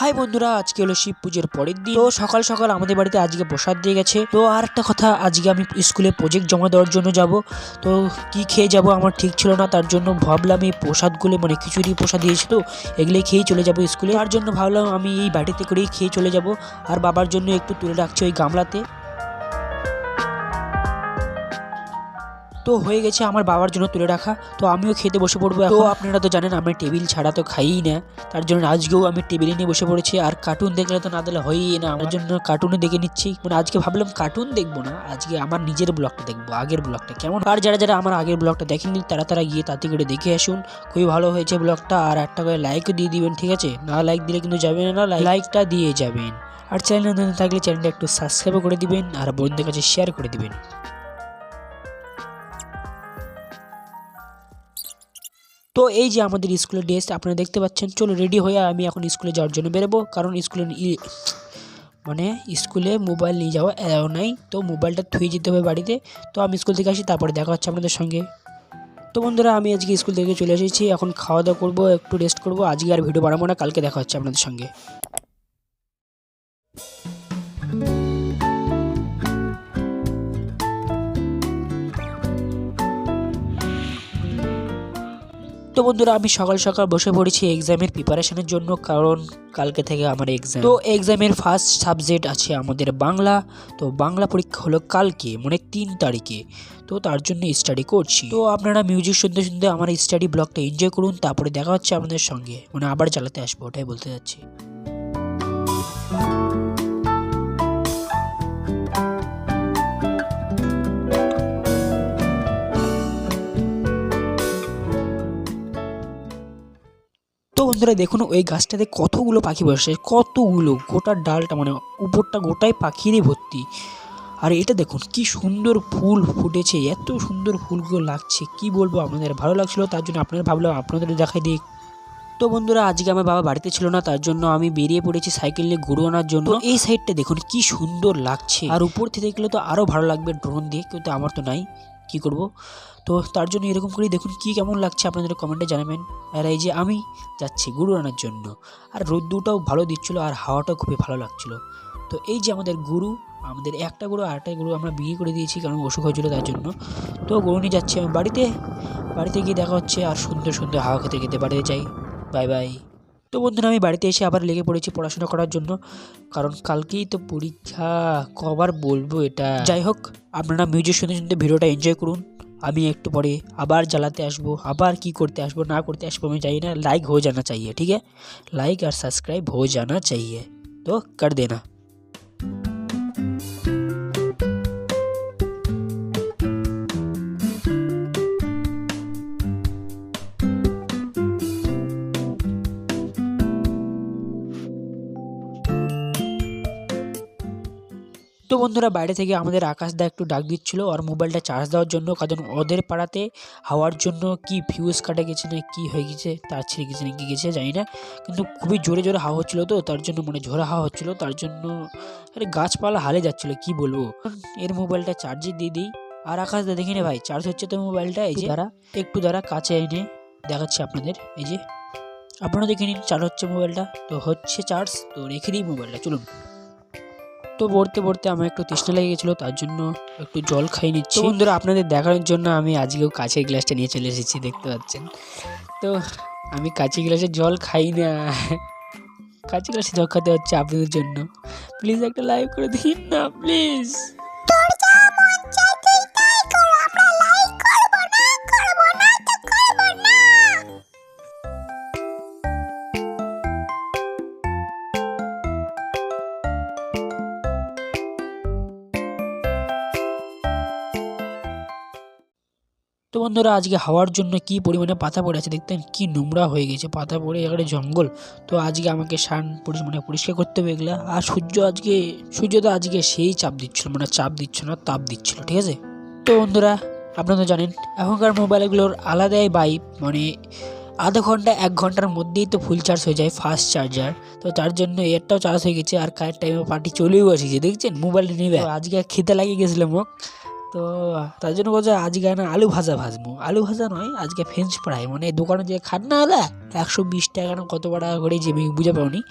High বন্ধুরা, আজকে হলো শিব পুজোর পরের দিন। তো সকাল সকাল আমাদের বাড়িতে আজকে প্রসাদ দিয়ে গেছে। তো আর একটা কথা, আজকে আমি স্কুলে প্রজেক্ট জমা দেওয়ার জন্য যাব। তো কি খেয়ে যাব আমার ঠিক ছিল না, তার জন্য ভাবলাম এই প্রসাদগুলো মানে খিচুড়ি প্রসাদ দিয়েছে, তো এগুলোই খেয়েই চলে যাব স্কুলে। তার জন্য ভাবলাম আমি এই বাটিতে করেই খেয়ে চলে যাব। আর বাবার জন্য একটু তুলে রাখছি ওই গামলাতে। তো হয়ে গেছে আমার বাবার জন্য তুলে রাখা, তো আমিও খেতে বসে পড়বো। তো আপনারা তো জানেন আমি টেবিল ছাড়া তো খাইই না, তার জন্য আজকেও আমি টেবিলে নিয়ে বসে পড়েছি। আর কার্টুন দেখলে তো না দিলে হয়ই না, আমার জন্য কার্টুনে দেখে নিচ্ছি। মানে আজকে ভাবলাম কার্টুন দেখবো না, আজকে আমার নিজের ব্লগটা দেখবো, আগের ব্লগটা কেমন। আর যারা যারা আমার আগের ব্লগটা দেখেননি তারা গিয়ে তাতে করে দেখে আসুন, খুবই ভালো হয়েছে ব্লগটা। আর একটা করে লাইকও দিয়ে দিবেন, ঠিক আছে? না লাইক দিলে কিন্তু যাবেন না, লাইকটা দিয়ে যাবেন। আর চ্যানেল নতুন থাকলে চ্যানেলটা একটু সাবস্ক্রাইব করে দিবেন আর বন্ধুদের কাছে শেয়ার করে দিবেন। তো এই যে আমাদের স্কুলের ড্রেস আপনারা দেখতে পাচ্ছেন। চলো রেডি হয়ে আমি এখন স্কুলে যাওয়ার জন্য বেরোবো, কারণ স্কুলে মোবাইল নিয়ে যাওয়া এলাও নাই। তো মোবাইলটা থুয়ে যেতে হবে বাড়িতে। তো আমি স্কুল থেকে আসি, তারপরে দেখা হচ্ছে আপনাদের সঙ্গে। তো বন্ধুরা, আমি আজকে স্কুল থেকে চলে এসেছি, এখন খাওয়া দাওয়া করবো, একটু রেস্ট করবো। আজকে আর ভিডিও বানাবো না, কালকে দেখা হচ্ছে আপনাদের সঙ্গে। তো বন্ধুরা, আমি সকাল সকাল বসে পড়েছি এক্সামের প্রিপারেশনের জন্য, কারণ কালকে থেকে আমার এক্সাম। তো এক্সামের ফার্স্ট সাবজেক্ট আছে আমাদের বাংলা। তো বাংলা পরীক্ষা হলো কালকে, মানে 3 তারিখে। তো তার জন্য স্টাডি করছি। তো আপনারা মিউজিক শুনতে শুনতে আমার স্টাডি ব্লগটা এনজয় করুন, তারপরে দেখা হচ্ছে আপনাদের সঙ্গে। মানে আবার চালাতে আসবো, ওটাই বলতে যাচ্ছি। তো বন্ধুরা দেখুন, ওই গাছটাতে কতগুলো পাখি বসে, কতগুলো, গোটা ডালটা মানে উপরটা গোটাই পাখিরই ভর্তি। আর এটা দেখুন কি সুন্দর ফুল ফুটেছে, এত সুন্দর ফুলগুলো লাগছে, কি বলবো আপনাদের, ভালো লাগছিল, তার জন্য আপনারা ভাবলাম আপনাদের দেখাই দিই। তো বন্ধুরা, আজকে আমার বাবা বাড়িতে ছিল না, তার জন্য আমি বেরিয়ে পড়েছি সাইকেল নিয়ে ঘুরে আনার জন্য। এই সাইডটা দেখুন কি সুন্দর লাগছে, আর উপর থেকে দেখলে তো আরো ভালো লাগবে ড্রোন দিয়ে, কিন্তু আমার তো নাই, কি করব। তো তার জন্য এরকম করেই দেখুন কি কেমন লাগছে, আপনাদের কমেন্টে জানাবেন। আর এই যে আমি যাচ্ছি গুরু আনার জন্য, আর রোদ্দুটাও ভালো দিচ্ছিল, আর হাওয়াটাও খুবই ভালো লাগছিল। তো এই যে আমাদের গুরু, আমাদের একটা গরু আর একটা গরু আমরা বিয়ে করে দিয়েছি, কারণ অসুখ হয়েছিল তার জন্য। তো গরু নিয়ে যাচ্ছি আমি বাড়িতে গিয়ে দেখা হচ্ছে। আর সুন্দর সুন্দর হাওয়া খেতে খেতে বাড়িতে যাই। Bye bye. তো বন্ধুরা, আমি বাড়িতে এসে আবার লেগে পড়েছি পড়াশোনা করার জন্য, কারণ কালকেই তো পরীক্ষা, কবার বলবো এটা। যাই হোক, আপনারা মিউজিক শুনতে শুনতে ভিডিওটা এনজয় করুন। আমি একটু পরে আবার জ্বালাতে আসবো, আবার কি করতে আসবো না করতে আসবো আমি জানি না। लाइक हो जाना चाहिए, ठीक है? लाइक और सब्सक्राइब हो जाना चाहिए, तो कर देना। তো বন্ধুরা, বাইরে থেকে আমাদের আকাশদা একটু ডাক দিচ্ছিল আর মোবাইলটা চার্জ দেওয়ার জন্য, কারণ ওদের পাড়াতে হাওয়ার জন্য কি ফিউজ কাটা গেছে না কি হয়ে গেছে, তার ছিঁড়ে গেছে না কি গেছে জানি না, কিন্তু খুবই জোরে জোরে হাওয়া হচ্ছিলো, তো তার জন্য মানে ঝোড়া হাওয়া হচ্ছিলো, তার জন্য আরে গাছপালা হালে যাচ্ছিলো, কি বলবো। এর মোবাইলটা চার্জে দিয়ে দিই। আর আকাশদা দেখি না ভাই, চার্জ হচ্ছে তো মোবাইলটা, এই যে একটু দ্বারা কাছে এনে দেখাচ্ছি আপনাদের। এই যে আপনারা দেখে নিন, চার্জ হচ্ছে মোবাইলটা, তো হচ্ছে চার্জ, তো রেখে দিই মোবাইলটা, চলুন। তো পড়তে পড়তে আমার একটু তৃষ্ণা লেগে গেছিলো, তার জন্য একটু জল খাই নিচ্ছি। বন্ধুরা, আপনাদের দেখানোর জন্য আমি আজকেও কাঁচের গ্লাসটা নিয়ে চলে এসেছি, দেখতে পাচ্ছেন। তো আমি কাঁচের গ্লাসে জল খাই না, কাঁচের গ্লাসে জল খেতে হচ্ছে আপনাদের জন্য। প্লিজ একটা লাইক করে দিন না প্লিজ। তো বন্ধুরা, আজকে হাওয়ার জন্য কি পরিমাণে পাতা পড়ে আছে দেখতেন, কি নোংরা হয়ে গেছে, পাতা পড়ে এখানে জঙ্গল। তো আজকে আমাকে পরিষ্কার করতে হবে এগুলা। আর সূর্য তো আজকে সেই চাপ দিচ্ছিল, মানে চাপ দিচ্ছিল না, তাপ দিচ্ছিল, ঠিক আছে। তো বন্ধুরা, আপনারা তো জানেন এখনকার মোবাইলগুলোর আলাদাই ভাইব, মানে আধা ঘন্টা 1 ঘন্টার মধ্যেই তো ফুল চার্জ হয়ে যায়, ফাস্ট চার্জার। তো তার জন্য এরটাও চার্জ হয়ে গেছে, আর কারের টাইমে পার্টি চলেও আসছে, দেখছেন মোবাইল নিবে। আজকে খেতে লাগিয়ে গেছিলাম, তো তার জন্য বলছে আজকে না আলু ভাজা ভাজবো, আলু ভাজা নয়, আজকে ফ্রেঞ্চ ফ্রাই, মানে দোকানে যে খান না হলে 120 টাকা না কত টাকা করে, যে আমি বুঝে পাওনি।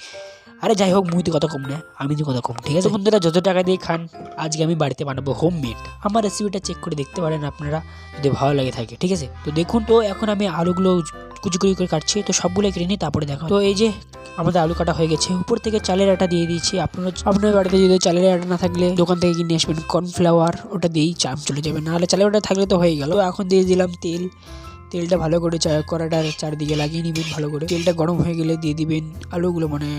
আরে যাই হোক, মুই তো কথা কম না, আমি তো কথা কম, ঠিক আছে বন্ধুরা? যত টাকা দিয়ে খান, আজকে আমি বাড়িতে বানাবো হোমমেড। আমার রেসিপিটা চেক করে দেখতে পারেন আপনারা, যদি ভালো লাগে থাকে, ঠিক আছে? তো দেখুন, তো এখন আমি আলুগুলো কুচি কুচি করে কাটছি, তো সবগুলো কেটে নিই, তারপরে দেখো। তো এই যে আমাদের আলু কাটা হয়ে গেছে, উপর থেকে চালের আটা দিয়ে দিয়েছি। আপনার বাড়িতে যদি চালের আটা না থাকলে দোকান থেকে কিনে আসবেন কর্নফ্লাওয়ার, ওটা দিয়েই চাপ চলে যাবে, নাহলে চালের আটা থাকলে তো হয়ে গেল। তো এখন দিয়ে দিলাম তেল। তেলটা ভালো করে কড়াটার চারদিকে লাগিয়ে নেবেন ভালো করে। তেলটা গরম হয়ে গেলে দিয়ে দিবেন আলুগুলো, মানে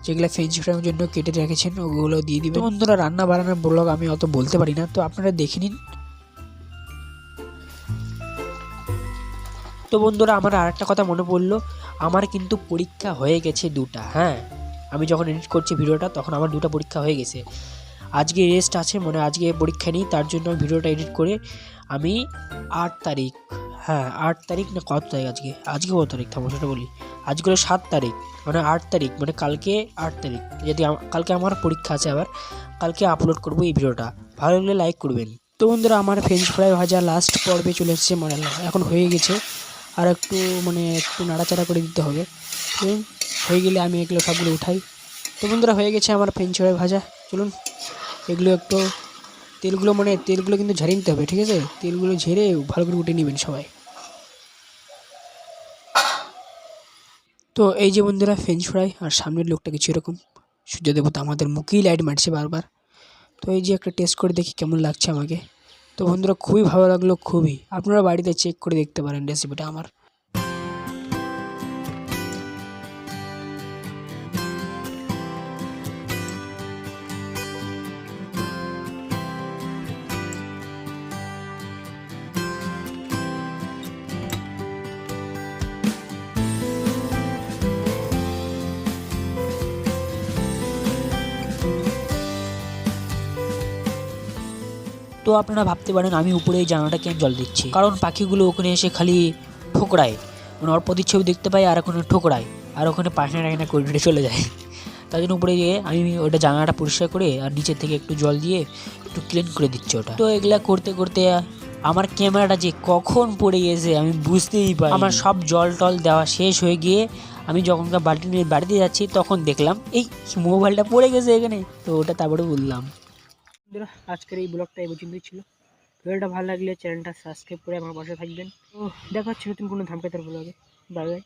যেগুলো ফ্রেঞ্চ ফ্রাইয়ের জন্য কেটে রেখেছেন ওগুলো দিয়ে দিবেন। বন্ধুরা, রান্না বান্নার ব্লগ আমি অত বলতে পারি না, তো আপনারা দেখে নিন। তো বন্ধুরা, আমার আরেকটা কথা মনে পড়লো, আমার কিন্তু পরীক্ষা হয়ে গেছে 2টা। হ্যাঁ, আমি যখন এডিট করছি ভিডিওটা তখন আমার 2টা পরীক্ষা হয়ে গেছে। আজকে রেস্ট আছে, মানে আজকে পরীক্ষা নেই, তার জন্য ভিডিওটা এডিট করে আমি 8 তারিখ, হ্যাঁ 8 তারিখ না কত তারিখ, আজকে কত তারিখ থামো সেটা বলি। আজকে হলো 7 তারিখ, মানে 8 তারিখ, মানে কালকে 8 তারিখ, যদি কালকে আমার পরীক্ষা আছে, আবার কালকে আপলোড করবো এই ভিডিওটা। ভালো লাগলে লাইক করবেন। তো বন্ধুরা, আমার ফ্রেঞ্চ ফ্রাই ভাজা লাস্ট পর্বে চলে এসেছে, মানে এখন হয়ে গেছে। আর একটু একটু নাড়াচাড়া করে দিতে হবে। হয়ে গেলে আমি এগুলো সবগুলো উঠাই। তো বন্ধুরা, হয়ে গেছে আমার ফ্রেঞ্চ ফ্রাই ভাজা। চলুন এগুলো একটু তেলগুলো কিন্তু ঝারিয়ে নিতে হবে, ঠিক আছে? তেলগুলো ঝেড়ে ভালো করে উঠে নেবেন সবাই। তো এই যে বন্ধুরা ফ্রেঞ্চ ফ্রাই, আর সামনের লোকটা কিছু এরকম, সূর্য দেবতা আমাদের মুখেই লাইট মারছে বারবার। তো এই যে একটা টেস্ট করে দেখি কেমন লাগছে আমাকে। তো বন্ধুরা, খুবই ভালো লাগলো, খুবই। আপনারা বাড়িতে চেক করে দেখতে পারেন রেসিপিটা আমার। তো আপনারা ভাবতে পারেন আমি উপরে এই জানালাটা কেন জল দিচ্ছি, কারণ পাখিগুলো ওখানে এসে খালি ঠোকরায়, মানে ওর প্রতিচ্ছবি দেখতে পাই আর ওখানে ঠোকরায়, আর ওখানে পাখনা টাখনা করে চলে যায়। তাই জন্য উপরে গিয়ে আমি ওটা জানালাটা পরিষ্কার করে আর নিচের থেকে একটু জল দিয়ে একটু ক্লিন করে দিচ্ছি ওটা। তো এগুলা করতে করতে আমার ক্যামেরাটা যে কখন পড়ে গেছে আমি বুঝতেই পারি। আমার সব জল টল দেওয়া শেষ হয়ে গিয়ে আমি যখন বালতি নিয়ে বাড়িতে যাচ্ছি তখন দেখলাম এই মোবাইলটা পড়ে গেছে এখানে। তো ওটা তারপরে বললাম। আজকের এই ব্লগটা এই পর্যন্তই ছিল। ভিডিওটা ভালো লাগলে চ্যানেলটা সাবস্ক্রাইব করে আমার পাশে থাকবেন। তো দেখা হচ্ছে নতুন কোনো ধামকাতার ব্লগে। Bye bye.